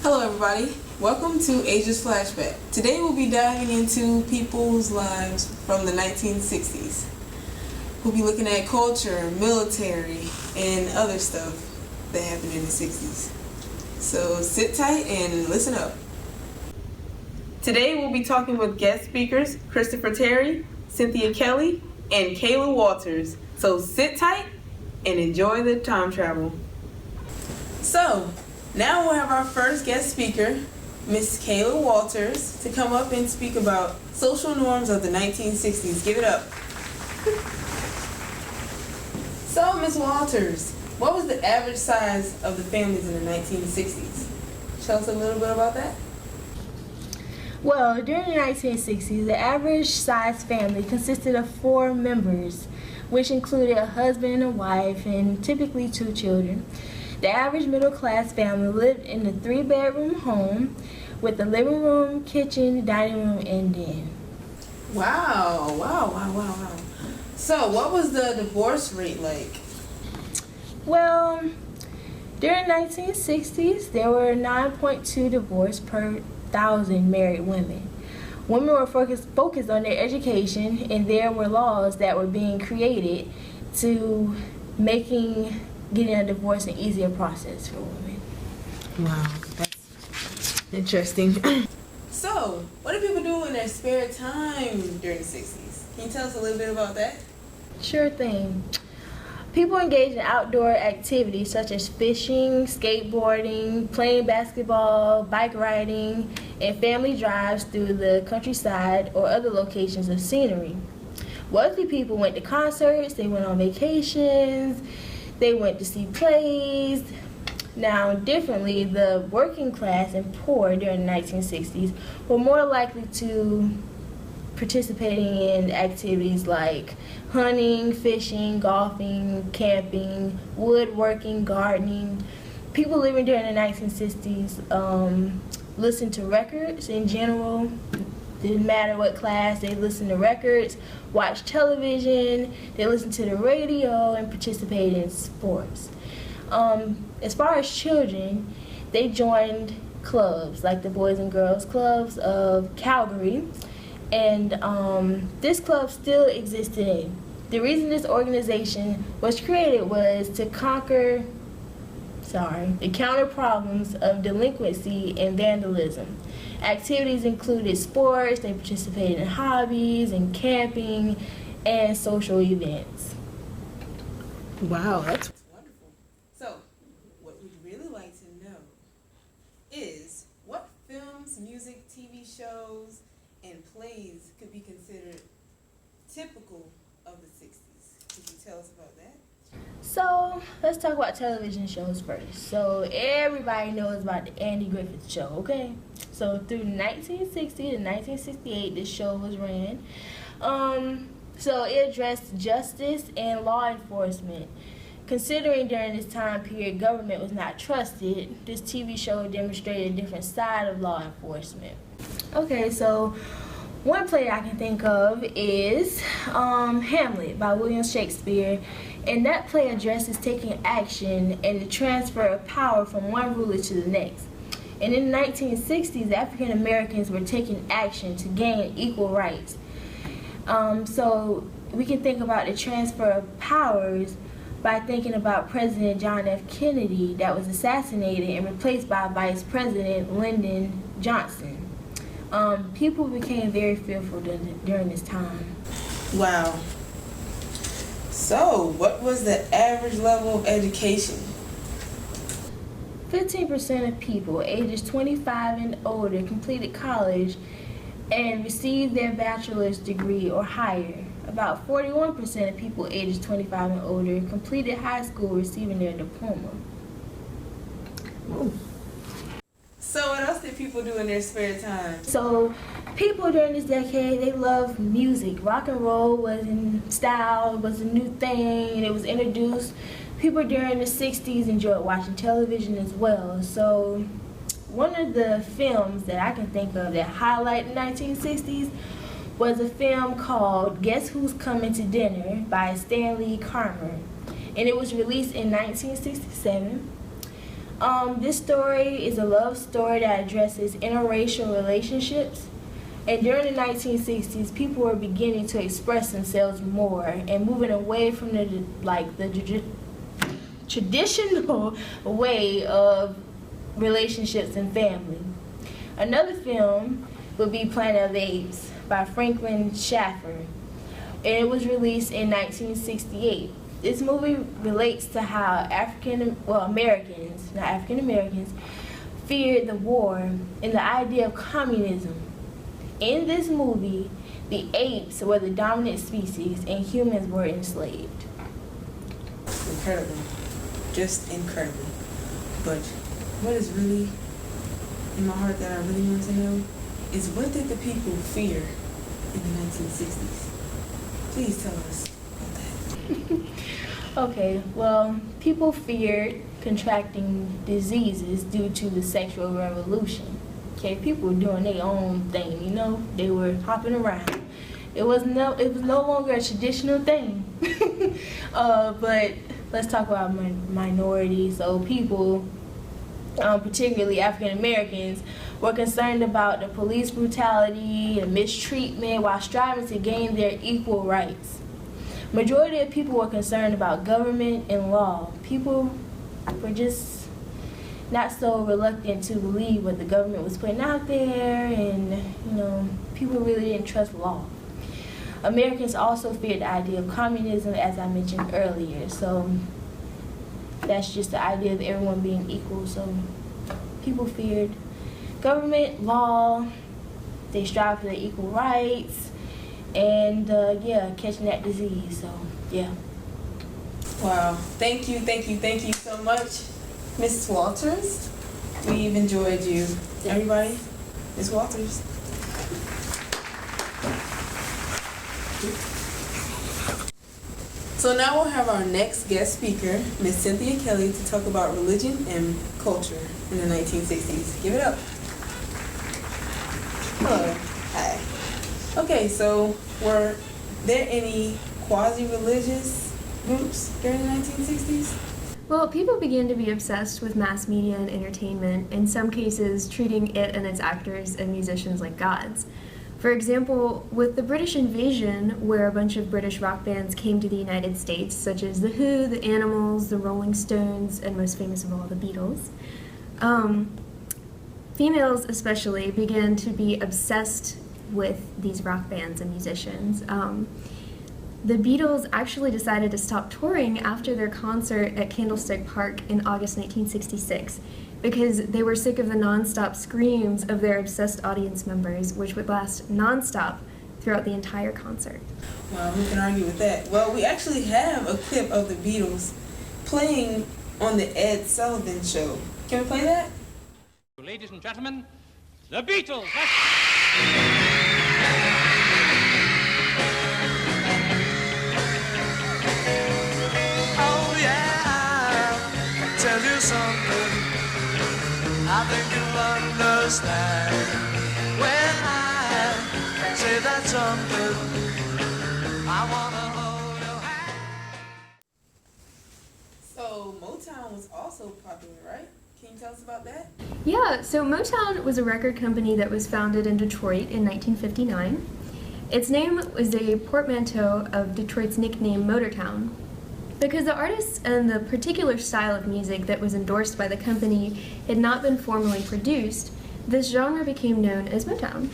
Hello everybody, welcome to Asia's Flashback. Today we'll be diving into people's lives from the 1960s. We'll be looking at culture, military, and other stuff that happened in the 60s. So sit tight and listen up. Today we'll be talking with guest speakers Christopher Terry, Cynthia Kelly, and Kayla Walters. So sit tight and enjoy the time travel. So, now we'll have our first guest speaker, Miss Kayla Walters, to come up and speak about social norms of the 1960s. Give it up. So, Miss Walters, what was the average size of the families in the 1960s? Tell us a little bit about that. Well, during the 1960s, the average size family consisted of 4 members, which included a husband and a wife and typically 2 children. The average middle-class family lived in a 3-bedroom home with a living room, kitchen, dining room, and den. Wow. So, what was the divorce rate like? Well, during the 1960s, there were 9.2 divorces per 1,000 married women. Women were focused on their education, and there were laws that were being created to getting a divorce an easier process for women. Wow, that's interesting. So, what do people do in their spare time during the 60s? Can you tell us a little bit about that? Sure thing. People engaged in outdoor activities such as fishing, skateboarding, playing basketball, bike riding, and family drives through the countryside or other locations of scenery. Wealthy people went to concerts, they went on vacations, they went to see plays. Now, differently, the working class and poor during the 1960s were more likely to participating in activities like hunting, fishing, golfing, camping, woodworking, gardening. People living during the 1960s listened to records in general. Didn't matter what class, they listened to records, watched television, they listened to the radio, and participated in sports. As far as children, they joined clubs like the Boys and Girls Clubs of Calgary, and this club still exists today. The reason this organization was created was to counter problems of delinquency and vandalism. Activities included sports, they participated in hobbies and camping and social events. Wow, that's wonderful. So, what we'd really like to know is what films, music, TV shows, and plays could be considered typical of the 60s. Could you tell us about that? So, let's talk about television shows first. So, everybody knows about the Andy Griffith Show, okay? So, through 1960 to 1968, this show was ran. So, it addressed justice and law enforcement. Considering during this time period government was not trusted, this TV show demonstrated a different side of law enforcement. Okay, so one play I can think of is Hamlet by William Shakespeare, and that play addresses taking action and the transfer of power from one ruler to the next. And in the 1960s, African Americans were taking action to gain equal rights. So we can think about the transfer of powers by thinking about President John F. Kennedy that was assassinated and replaced by Vice President Lyndon Johnson. People became very fearful during this time. Wow. So, what was the average level of education? 15% of people ages 25 and older completed college and received their bachelor's degree or higher. About 41% of people ages 25 and older completed high school receiving their diploma. Ooh. So what else did people do in their spare time? So people during this decade, they loved music. Rock and roll was in style, was a new thing, and it was introduced. People during the 60s enjoyed watching television as well. So one of the films that I can think of that highlight the 1960s was a film called Guess Who's Coming to Dinner by Stanley Kramer. And it was released in 1967. This story is a love story that addresses interracial relationships. And during the 1960s, people were beginning to express themselves more and moving away from the traditional way of relationships and family. Another film would be Planet of the Apes by Franklin Schaeffer, and it was released in 1968. This movie relates to how Americans, not African Americans, feared the war and the idea of communism. In this movie, the apes were the dominant species and humans were enslaved. Incredible. Just incredible. But what is really in my heart that I really want to know is, what did the people fear in the 1960s? Please tell us about that. Okay, well, people feared contracting diseases due to the sexual revolution. Okay, people were doing their own thing, you know? They were hopping around. It was no longer a traditional thing. But let's talk about minorities. So people, particularly African Americans, were concerned about the police brutality and mistreatment while striving to gain their equal rights. Majority of people were concerned about government and law. People were just not so reluctant to believe what the government was putting out there, and people really didn't trust law. Americans also feared the idea of communism, as I mentioned earlier. So that's just the idea of everyone being equal. So people feared government, law, they strive for their equal rights, and catching that disease. So yeah. Wow. Thank you so much, Mrs. Walters. We've enjoyed you. Everybody, Ms. Walters. So now we'll have our next guest speaker, Ms. Cynthia Kelly, to talk about religion and culture in the 1960s. Give it up. Hello. Hi. Okay, so were there any quasi-religious groups during the 1960s? Well, people began to be obsessed with mass media and entertainment, in some cases treating it and its actors and musicians like gods. For example, with the British invasion, where a bunch of British rock bands came to the United States, such as The Who, The Animals, The Rolling Stones, and most famous of all, The Beatles, females especially began to be obsessed with these rock bands and musicians. The Beatles actually decided to stop touring after their concert at Candlestick Park in August 1966 because they were sick of the non-stop screams of their obsessed audience members, which would last non-stop throughout the entire concert. Well, who can argue with that? Well, we actually have a clip of the Beatles playing on the Ed Sullivan Show. Can we play that? Ladies and gentlemen, the Beatles! Oh yeah, I'll tell you something I think you'll understand when I say that something I wanna hold your hand. So Motown was also popular, right? Can you tell us about that? Yeah, so Motown was a record company that was founded in Detroit in 1959. Its name was a portmanteau of Detroit's nickname Motortown. Because the artists and the particular style of music that was endorsed by the company had not been formally produced, this genre became known as Motown.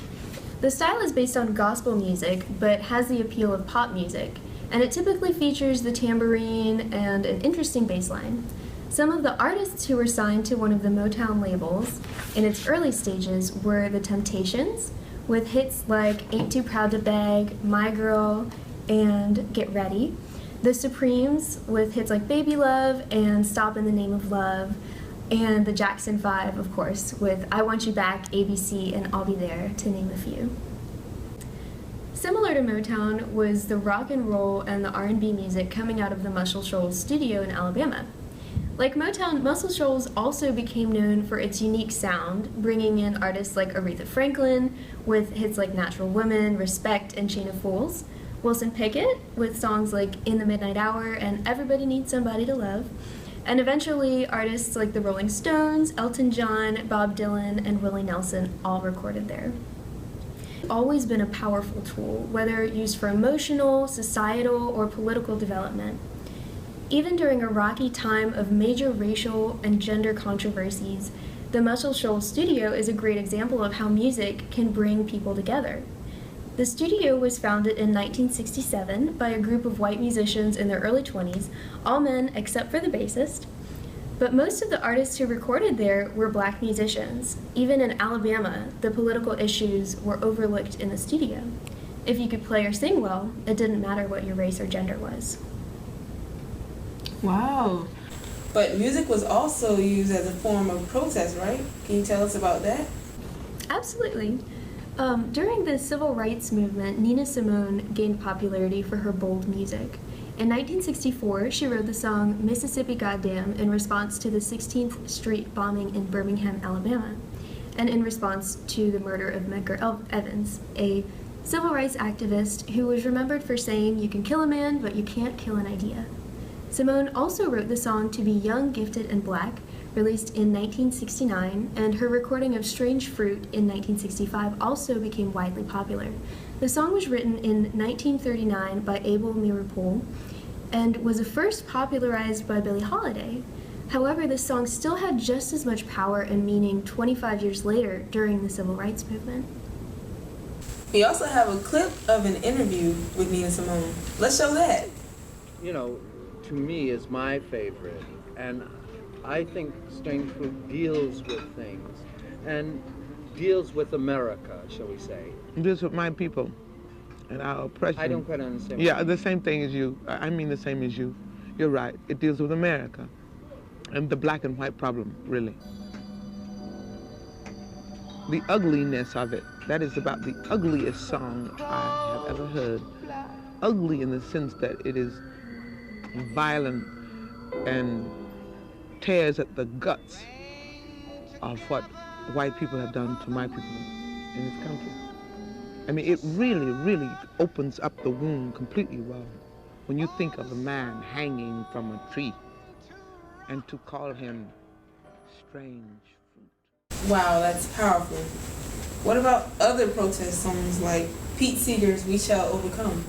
The style is based on gospel music, but has the appeal of pop music, and it typically features the tambourine and an interesting bass line. Some of the artists who were signed to one of the Motown labels in its early stages were The Temptations, with hits like Ain't Too Proud to Beg, My Girl, and Get Ready. The Supremes, with hits like Baby Love and Stop in the Name of Love, and the Jackson 5, of course, with I Want You Back, ABC, and I'll Be There, to name a few. Similar to Motown was the rock and roll and the R&B music coming out of the Muscle Shoals studio in Alabama. Like Motown, Muscle Shoals also became known for its unique sound, bringing in artists like Aretha Franklin, with hits like Natural Woman, Respect, and Chain of Fools, Wilson Pickett, with songs like In the Midnight Hour and Everybody Needs Somebody to Love, And eventually, artists like the Rolling Stones, Elton John, Bob Dylan, and Willie Nelson all recorded there. It's always been a powerful tool, whether used for emotional, societal, or political development. Even during a rocky time of major racial and gender controversies, the Muscle Shoals Studio is a great example of how music can bring people together. The studio was founded in 1967 by a group of white musicians in their early 20s, all men except for the bassist. But most of the artists who recorded there were black musicians. Even in Alabama, the political issues were overlooked in the studio. If you could play or sing well, it didn't matter what your race or gender was. Wow. But music was also used as a form of protest, right? Can you tell us about that? Absolutely. During the Civil Rights Movement, Nina Simone gained popularity for her bold music. In 1964, she wrote the song Mississippi Goddamn in response to the 16th Street bombing in Birmingham, Alabama, and in response to the murder of Medgar Evans, a civil rights activist who was remembered for saying, "You can kill a man, but you can't kill an idea." Simone also wrote the song To Be Young, Gifted, and Black, released in 1969, and her recording of Strange Fruit in 1965 also became widely popular. The song was written in 1939 by Abel Meeropol and was first popularized by Billie Holiday. However, the song still had just as much power and meaning 25 years later during the Civil Rights Movement. We also have a clip of an interview with Nina Simone. Let's show that. You know, to me is my favorite, and I think Strange Fruit deals with things and deals with America, shall we say. It deals with my people and our oppression. I don't quite understand. Yeah, the same thing as you. I mean the same as you. You're right. It deals with America and the black and white problem, really. The ugliness of it. That is about the ugliest song I have ever heard. Ugly in the sense that it is violent and tears at the guts of what white people have done to my people in this country. I mean, it really, really opens up the wound completely well when you think of a man hanging from a tree and to call him Strange Fruit. Wow, that's powerful. What about other protest songs like Pete Seeger's We Shall Overcome?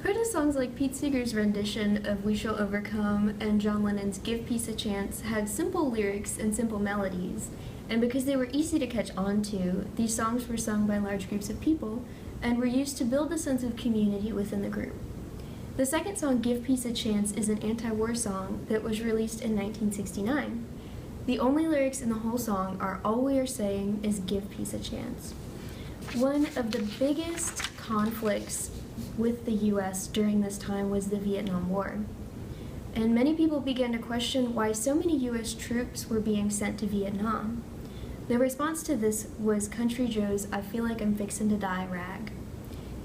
Protest songs like Pete Seeger's rendition of We Shall Overcome and John Lennon's Give Peace a Chance had simple lyrics and simple melodies, and because they were easy to catch on to, these songs were sung by large groups of people and were used to build a sense of community within the group. The second song, Give Peace a Chance, is an anti-war song that was released in 1969. The only lyrics in the whole song are all we are saying is give peace a chance. One of the biggest conflicts with the U.S. during this time was the Vietnam War. And many people began to question why so many U.S. troops were being sent to Vietnam. The response to this was Country Joe's I Feel Like I'm Fixin' to Die rag.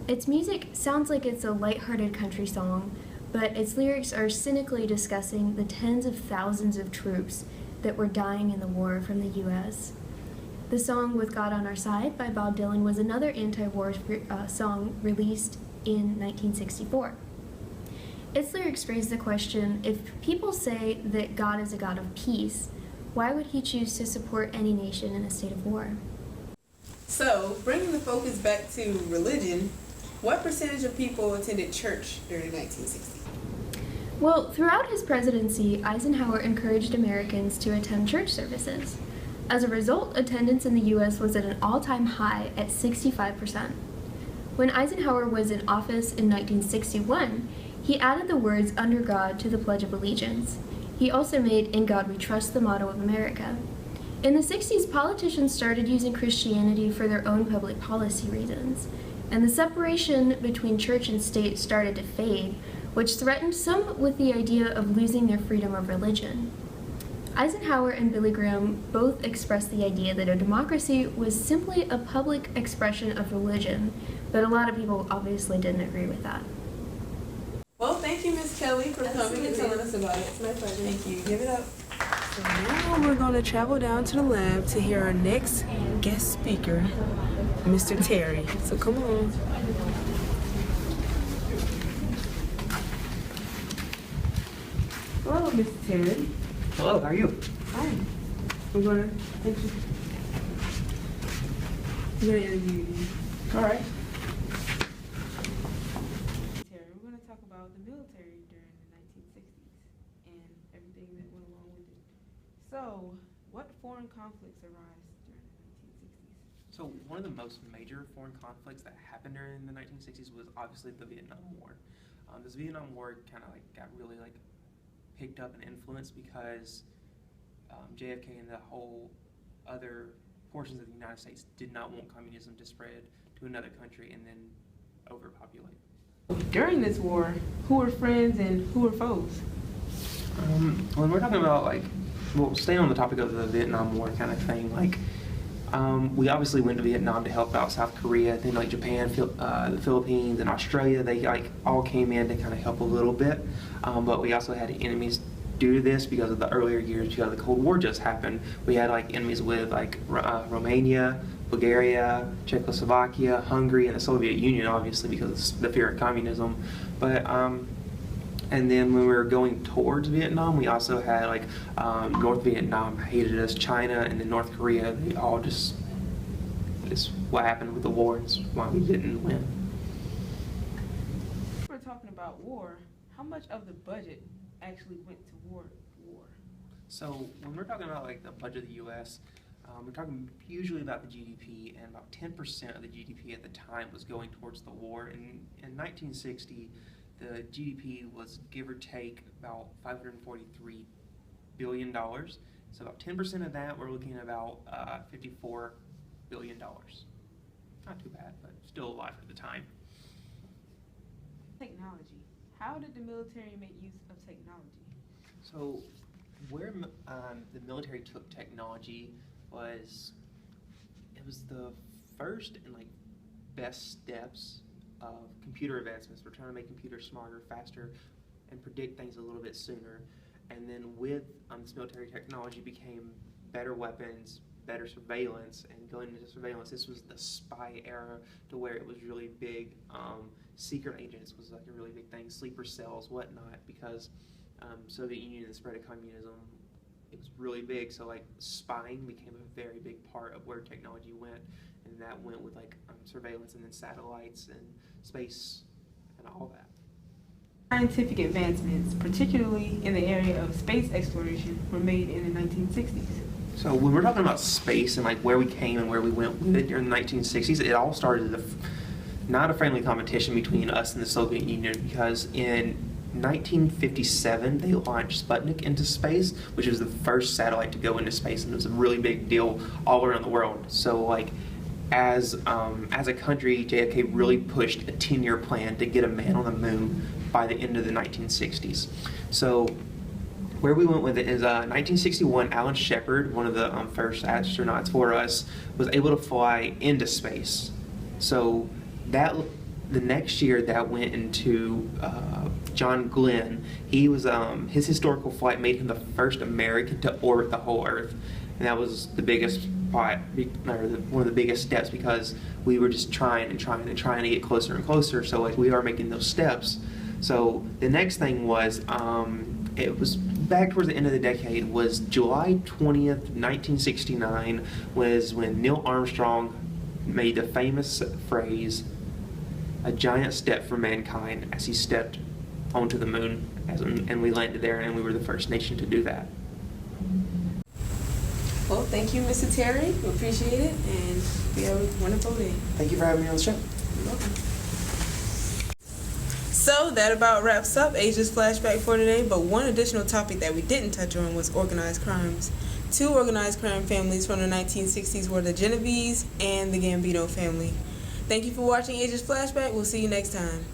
Its music sounds like it's a lighthearted country song, but its lyrics are cynically discussing the tens of thousands of troops that were dying in the war from the U.S. The song With God on Our Side by Bob Dylan was another anti-war song released in 1964. Its lyrics raise the question, if people say that God is a God of peace, why would he choose to support any nation in a state of war? So, bringing the focus back to religion, what percentage of people attended church during the 1960s? Well, throughout his presidency, Eisenhower encouraged Americans to attend church services. As a result, attendance in the U.S. was at an all-time high at 65%. When Eisenhower was in office in 1961, he added the words "Under God" to the Pledge of Allegiance. He also made "In God We Trust" the motto of America. In the 60s, politicians started using Christianity for their own public policy reasons, and the separation between church and state started to fade, which threatened some with the idea of losing their freedom of religion. Eisenhower and Billy Graham both expressed the idea that a democracy was simply a public expression of religion, but a lot of people obviously didn't agree with that. Well, thank you, Ms. Kelly, for coming and telling us about it. It's my pleasure. Thank you. Give it up. So now we're going to travel down to the lab to hear our next guest speaker, Mr. Terry. So come on. Mr. Terry. Hello, how are you? Fine. We're gonna interview you. All right. Terry, we're gonna talk about the military during the 1960s and everything that went along with it. So, what foreign conflicts arose during the 1960s? So one of the most major foreign conflicts that happened during the 1960s was obviously the Vietnam War. This Vietnam War kind of got really picked up and influenced because JFK and the whole other portions of the United States did not want communism to spread to another country and then overpopulate. During this war, who were friends and who were foes? When we're talking about staying on the topic of the Vietnam War kind of thing, we obviously went to Vietnam to help out South Korea, then Japan, the Philippines, and Australia. They all came in to kind of help a little bit, but we also had enemies due to this because of the earlier years, because the Cold War just happened. We had enemies with Romania, Bulgaria, Czechoslovakia, Hungary, and the Soviet Union, obviously because of the fear of communism. But and then when we were going towards Vietnam, we also had North Vietnam hated us, China, and then North Korea. They all just what happened with the war. It's why we didn't win. We're talking about war. How much of the budget actually went toward war? So when we're talking about the budget of the U.S., we're talking usually about the GDP, and about 10% of the GDP at the time was going towards the war. In 1960. The GDP was, give or take, about $543 billion. So about 10% of that, we're looking at about $54 billion. Not too bad, but still a lot at the time. Technology. How did the military make use of technology? So where the military took technology was, it was the first and best steps of computer advancements. We're trying to make computers smarter, faster, and predict things a little bit sooner. And then with this military technology became better weapons, better surveillance, and going into surveillance, this was the spy era to where it was really big. Secret agents was a really big thing, sleeper cells, whatnot, because Soviet Union and the spread of communism, it was really big. So spying became a very big part of where technology went. And that went with surveillance and then satellites and space and all that. Scientific advancements, particularly in the area of space exploration, were made in the 1960s. So when we're talking about space and where we came and where we went with it during the 1960s, it all started not a friendly competition between us and the Soviet Union, because in 1957 they launched Sputnik into space, which was the first satellite to go into space, and it was a really big deal all around the world. So as a country, JFK really pushed a 10-year plan to get a man on the moon by the end of the 1960s. So where we went with it is 1961, Alan Shepard, one of the first astronauts for us, was able to fly into space. So the next year that went into John Glenn. He was his historical flight made him the first American to orbit the whole Earth, and that was the biggest part, one of the biggest steps, because we were just trying to get closer and closer. So we are making those steps. So the next thing was it was back towards the end of the decade, was July 20th, 1969, was when Neil Armstrong made the famous phrase, "A giant step for mankind," as he stepped onto the moon, and we landed there, and we were the first nation to do that. Well, thank you, Mr. Terry. We appreciate it, and we have a wonderful day. Thank you for having me on the show. You're welcome. So that about wraps up Asia's Flashback for today, but one additional topic that we didn't touch on was organized crimes. Two organized crime families from the 1960s were the Genovese and the Gambino family. Thank you for watching Asia's Flashback. We'll see you next time.